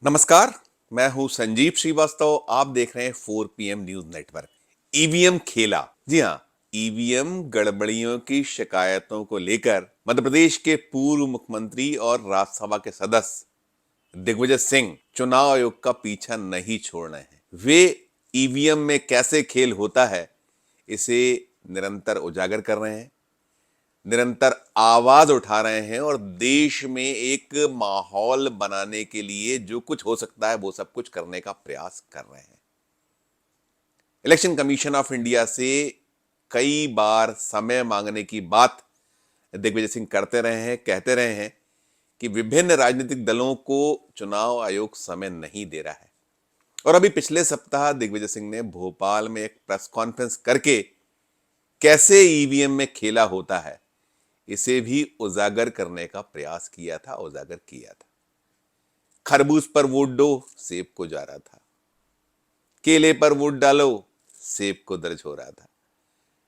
नमस्कार। मैं हूं संजीव श्रीवास्तव। आप देख रहे हैं 4 PM न्यूज नेटवर्क। ईवीएम खेला। जी हां, ईवीएम गड़बड़ियों की शिकायतों को लेकर मध्य प्रदेश के पूर्व मुख्यमंत्री और राज्यसभा के सदस्य दिग्विजय सिंह चुनाव आयोग का पीछा नहीं छोड़ रहे हैं। वे ईवीएम में कैसे खेल होता है, इसे निरंतर उजागर कर रहे हैं, निरंतर आवाज उठा रहे हैं और देश में एक माहौल बनाने के लिए जो कुछ हो सकता है वो सब कुछ करने का प्रयास कर रहे हैं। इलेक्शन कमीशन ऑफ इंडिया से कई बार समय मांगने की बात दिग्विजय सिंह करते रहे हैं, कहते रहे हैं कि विभिन्न राजनीतिक दलों को चुनाव आयोग समय नहीं दे रहा है। और अभी पिछले सप्ताह दिग्विजय सिंह ने भोपाल में एक प्रेस कॉन्फ्रेंस करके कैसे ईवीएम में खेला होता है इसे भी उजागर करने का प्रयास किया था, उजागर किया था। खरबूज पर वोट दो, सेब को जा रहा था। केले पर वोट डालो, सेब को दर्ज हो रहा था।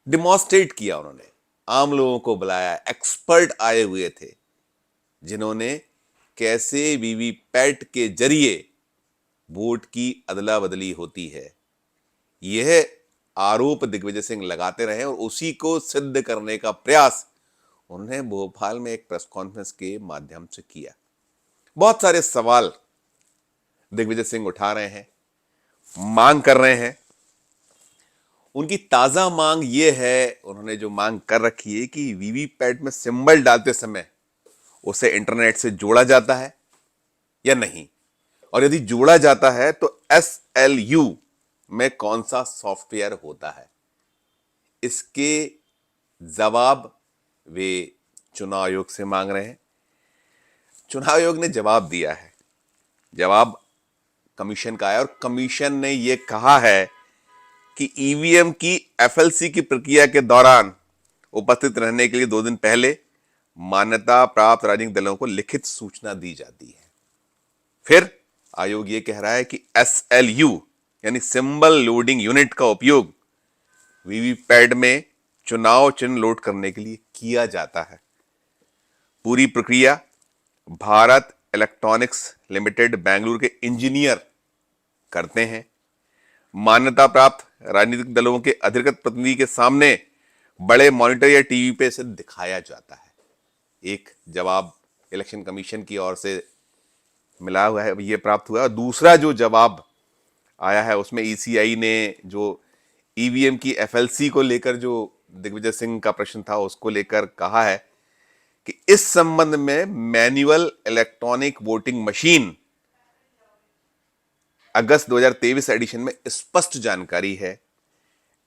डिमॉन्स्ट्रेट किया उन्होंने, आम लोगों को बुलाया, एक्सपर्ट आए हुए थे जिन्होंने कैसे वीवीपैट के जरिए वोट की अदला बदली होती है यह आरोप दिग्विजय सिंह लगाते रहे और उसी को सिद्ध करने का प्रयास उन्होंने भोपाल में एक प्रेस कॉन्फ्रेंस के माध्यम से किया। बहुत सारे सवाल दिग्विजय सिंह उठा रहे हैं, मांग कर रहे हैं। उनकी ताजा मांग यह है, उन्होंने जो मांग कर रखी है कि वीवीपैट में सिंबल डालते समय उसे इंटरनेट से जोड़ा जाता है या नहीं, और यदि जोड़ा जाता है तो SLU में कौन सा सॉफ्टवेयर होता है। इसके जवाब वे चुनाव आयोग से मांग रहे हैं। चुनाव आयोग ने जवाब दिया है, जवाब कमीशन का है और कमीशन ने यह कहा है कि ईवीएम की FLC की प्रक्रिया के दौरान उपस्थित रहने के लिए 2 दिन पहले मान्यता प्राप्त राजनीतिक दलों को लिखित सूचना दी जाती है। फिर आयोग यह कह रहा है कि SLU यानी सिंबल लोडिंग यूनिट का उपयोग वीवीपैट में चुनाव चिन्ह लोड करने के लिए किया जाता है। पूरी प्रक्रिया भारत इलेक्ट्रॉनिक्स लिमिटेड बेंगलुरु के इंजीनियर करते हैं। मान्यता प्राप्त राजनीतिक दलों के अधिकृत प्रतिनिधि के सामने बड़े मॉनिटर या टीवी पे इसे दिखाया जाता है। एक जवाब इलेक्शन कमीशन की ओर से मिला हुआ है, ये प्राप्त हुआ है। दूसरा जो जवाब आया है उसमें ECI ने जो ईवीएम की FLC को लेकर जो दिग्विजय सिंह का प्रश्न था उसको लेकर कहा है कि इस संबंध में मैन्युअल इलेक्ट्रॉनिक वोटिंग मशीन अगस्त 2023 एडिशन में स्पष्ट जानकारी है।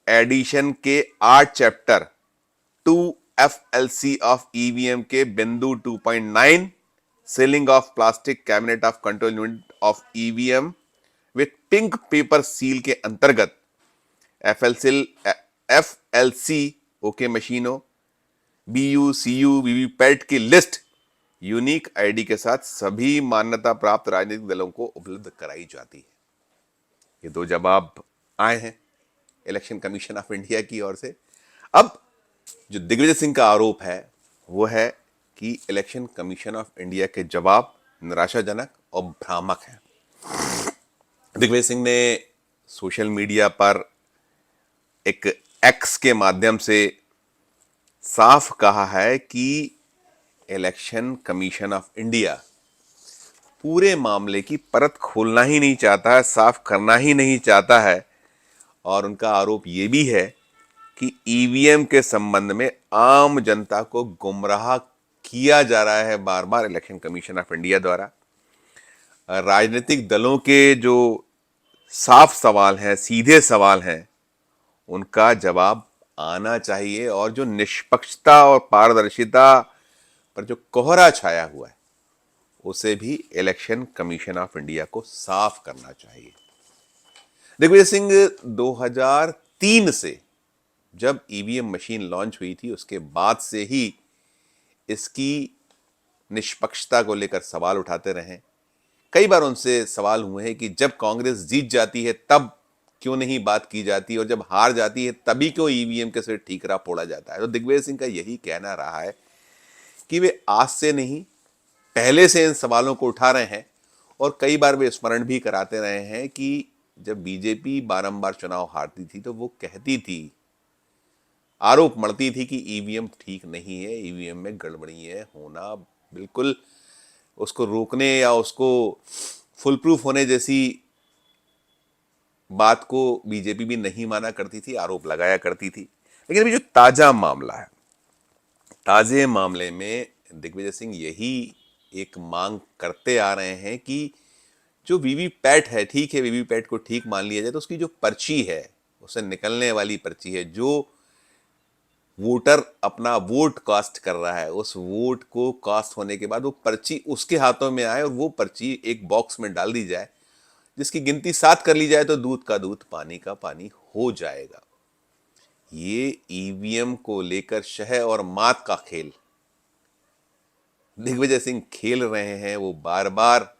एडिशन के 8 चैप्टर 2 FLC ऑफ ईवीएम के बिंदु 2.9 ceiling of plastic cabinet of control unit of EVM with pink paper seal के अंतर्गत FLC ओके मशीनों BU CU वीवीपैट की लिस्ट यूनिक आईडी के साथ सभी मान्यता प्राप्त राजनीतिक दलों को उपलब्ध कराई जाती है। ये 2 जवाब आए हैं इलेक्शन कमीशन ऑफ इंडिया की ओर से। अब जो दिग्विजय सिंह का आरोप है वो है कि इलेक्शन कमीशन ऑफ इंडिया के जवाब निराशाजनक और भ्रामक हैं। दिग्विजय सिंह ने सोशल मीडिया पर एक X के माध्यम से साफ कहा है कि इलेक्शन कमीशन ऑफ इंडिया पूरे मामले की परत खोलना ही नहीं चाहता है, साफ करना ही नहीं चाहता है। और उनका आरोप यह भी है कि ईवीएम के संबंध में आम जनता को गुमराह किया जा रहा है बार बार इलेक्शन कमीशन ऑफ इंडिया द्वारा। राजनीतिक दलों के जो साफ सवाल हैं, सीधे सवाल हैं, उनका जवाब आना चाहिए और जो निष्पक्षता और पारदर्शिता पर जो कोहरा छाया हुआ है उसे भी इलेक्शन कमीशन ऑफ इंडिया को साफ करना चाहिए। दिग्विजय सिंह 2003 से जब ईवीएम मशीन लॉन्च हुई थी उसके बाद से ही इसकी निष्पक्षता को लेकर सवाल उठाते रहे। कई बार उनसे सवाल हुए हैं कि जब कांग्रेस जीत जाती है तब क्यों नहीं बात की जाती और जब हार जाती है तभी क्यों ईवीएम के सिर ठीकरा फोड़ा जाता है। तो दिग्विजय सिंह का यही कहना रहा है कि वे आज से नहीं, पहले से इन सवालों को उठा रहे हैं और कई बार वे स्मरण भी कराते रहे हैं कि जब बीजेपी बारंबार चुनाव हारती थी तो वो कहती थी, आरोप मढ़ती थी कि ईवीएम ठीक नहीं है, ईवीएम में गड़बड़ी है होना, बिल्कुल उसको रोकने या उसको फुल प्रूफ होने जैसी बात को बीजेपी भी नहीं माना करती थी, आरोप लगाया करती थी। लेकिन अभी जो ताजा मामला है, ताजे मामले में दिग्विजय सिंह यही एक मांग करते आ रहे हैं कि जो वीवीपैट है, ठीक है वीवीपैट को ठीक मान लिया जाए, तो उसकी जो पर्ची है, उससे निकलने वाली पर्ची है, जो वोटर अपना वोट कास्ट कर रहा है, उस वोट को कास्ट होने के बाद वो पर्ची उसके हाथों में आए और वो पर्ची एक बॉक्स में डाल दी जाए, जिसकी गिनती 7 कर ली जाए तो दूध का दूध पानी का पानी हो जाएगा। ये ईवीएम को लेकर शह और मात का खेल दिग्विजय सिंह खेल रहे हैं। वो बार बार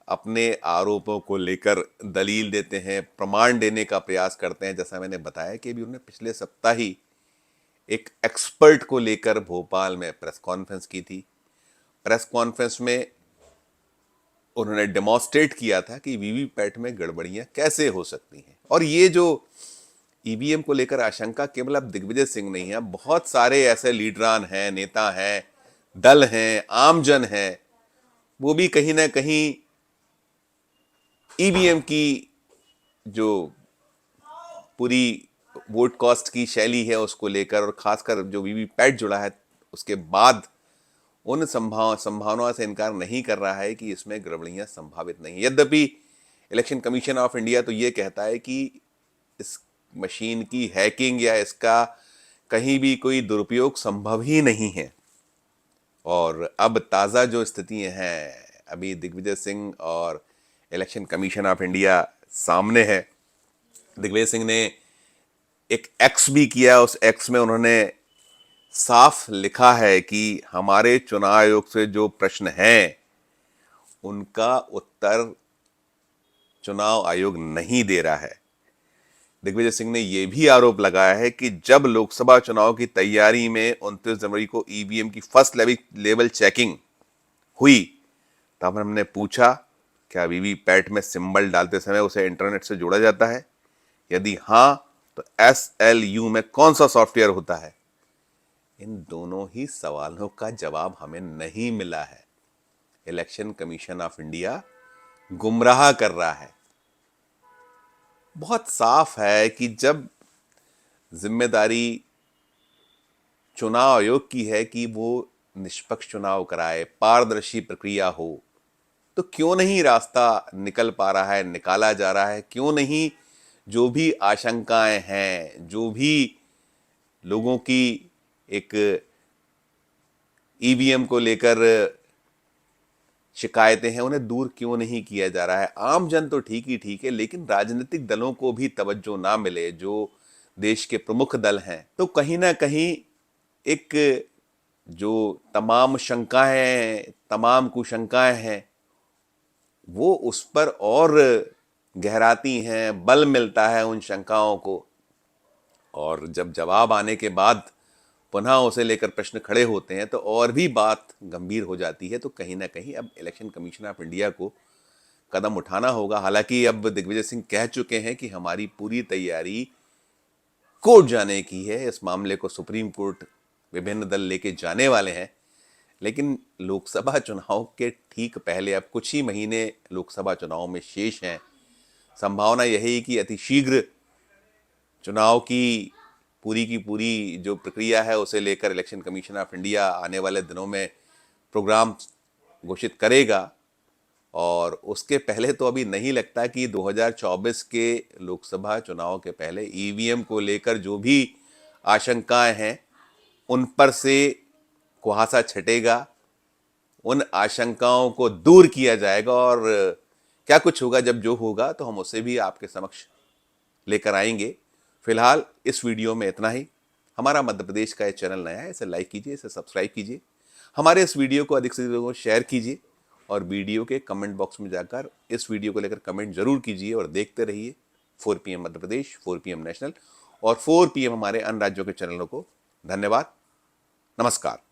अपने आरोपों को लेकर दलील देते हैं, प्रमाण देने का प्रयास करते हैं। जैसा मैंने बताया कि अभी उन्होंने पिछले सप्ताह ही एक एक्सपर्ट को लेकर भोपाल में प्रेस कॉन्फ्रेंस की थी। प्रेस कॉन्फ्रेंस में उन्होंने डेमोन्स्ट्रेट किया था कि वीवीपैट में गड़बड़ियां कैसे हो सकती हैं। और ये जो ईवीएम को लेकर आशंका केवल अब दिग्विजय सिंह नहीं है, बहुत सारे ऐसे लीडरान हैं, नेता हैं, दल हैं, आमजन हैं, वो भी कहीं ना कहीं ईवीएम की जो पूरी वोट कॉस्ट की शैली है उसको लेकर, और खासकर जो वीवीपैट जुड़ा है उसके बाद, उन संभावनाओं से इनकार नहीं कर रहा है कि इसमें गड़बड़ियां संभावित नहीं। यद्यपि इलेक्शन कमीशन ऑफ इंडिया तो ये कहता है कि इस मशीन की हैकिंग या इसका कहीं भी कोई दुरुपयोग संभव ही नहीं है। और अब ताज़ा जो स्थितियां हैं, अभी दिग्विजय सिंह और इलेक्शन कमीशन ऑफ इंडिया सामने है। दिग्विजय सिंह ने एक एक्स भी किया, उस एक्स में उन्होंने साफ लिखा है कि हमारे चुनाव आयोग से जो प्रश्न हैं उनका उत्तर चुनाव आयोग नहीं दे रहा है। दिग्विजय सिंह ने यह भी आरोप लगाया है कि जब लोकसभा चुनाव की तैयारी में 29 जनवरी को ईवीएम की फर्स्ट लेवल चेकिंग हुई, तब हमने पूछा क्या वीवीपैट में सिंबल डालते समय उसे इंटरनेट से जोड़ा जाता है, यदि हां तो SLU में कौन सा सॉफ्टवेयर होता है। इन दोनों ही सवालों का जवाब हमें नहीं मिला है। इलेक्शन कमीशन ऑफ इंडिया गुमराह कर रहा है। बहुत साफ है कि जब जिम्मेदारी चुनाव आयोग की है कि वो निष्पक्ष चुनाव कराए, पारदर्शी प्रक्रिया हो, तो क्यों नहीं रास्ता निकल पा रहा है, निकाला जा रहा है? क्यों नहीं जो भी आशंकाएं हैं, जो भी लोगों की एक ईवीएम को लेकर शिकायतें हैं, उन्हें दूर क्यों नहीं किया जा रहा है? आम जन तो ठीक है, लेकिन राजनीतिक दलों को भी तवज्जो ना मिले, जो देश के प्रमुख दल हैं, तो कहीं ना कहीं एक जो तमाम शंकाएं, तमाम कुशंकाएं हैं, वो उस पर और गहराती हैं, बल मिलता है उन शंकाओं को। और जब जवाब आने के बाद पुनः उसे लेकर प्रश्न खड़े होते हैं तो और भी बात गंभीर हो जाती है। तो कहीं ना कहीं अब इलेक्शन कमीशन ऑफ इंडिया को कदम उठाना होगा। हालांकि अब दिग्विजय सिंह कह चुके हैं कि हमारी पूरी तैयारी कोर्ट जाने की है, इस मामले को सुप्रीम कोर्ट विभिन्न दल लेके जाने वाले हैं। लेकिन लोकसभा चुनाव के ठीक पहले अब कुछ ही महीने लोकसभा चुनाव में शेष हैं। संभावना यही कि अतिशीघ्र चुनाव की पूरी जो प्रक्रिया है उसे लेकर इलेक्शन कमीशन ऑफ इंडिया आने वाले दिनों में प्रोग्राम घोषित करेगा। और उसके पहले तो अभी नहीं लगता कि 2024 के लोकसभा चुनाव के पहले ईवीएम को लेकर जो भी आशंकाएं हैं उन पर से कुहासा छटेगा, उन आशंकाओं को दूर किया जाएगा। और क्या कुछ होगा, जब जो होगा तो हम उसे भी आपके समक्ष लेकर आएंगे। फिलहाल इस वीडियो में इतना ही। हमारा मध्य प्रदेश का ये चैनल नया है, इसे लाइक कीजिए, इसे सब्सक्राइब कीजिए, हमारे इस वीडियो को अधिक से अधिक लोगों को शेयर कीजिए, और वीडियो के कमेंट बॉक्स में जाकर इस वीडियो को लेकर कमेंट जरूर कीजिए। और देखते रहिए 4 PM Madhya Pradesh, 4 PM national और 4 PM हमारे अन्य राज्यों के चैनलों को। धन्यवाद, नमस्कार।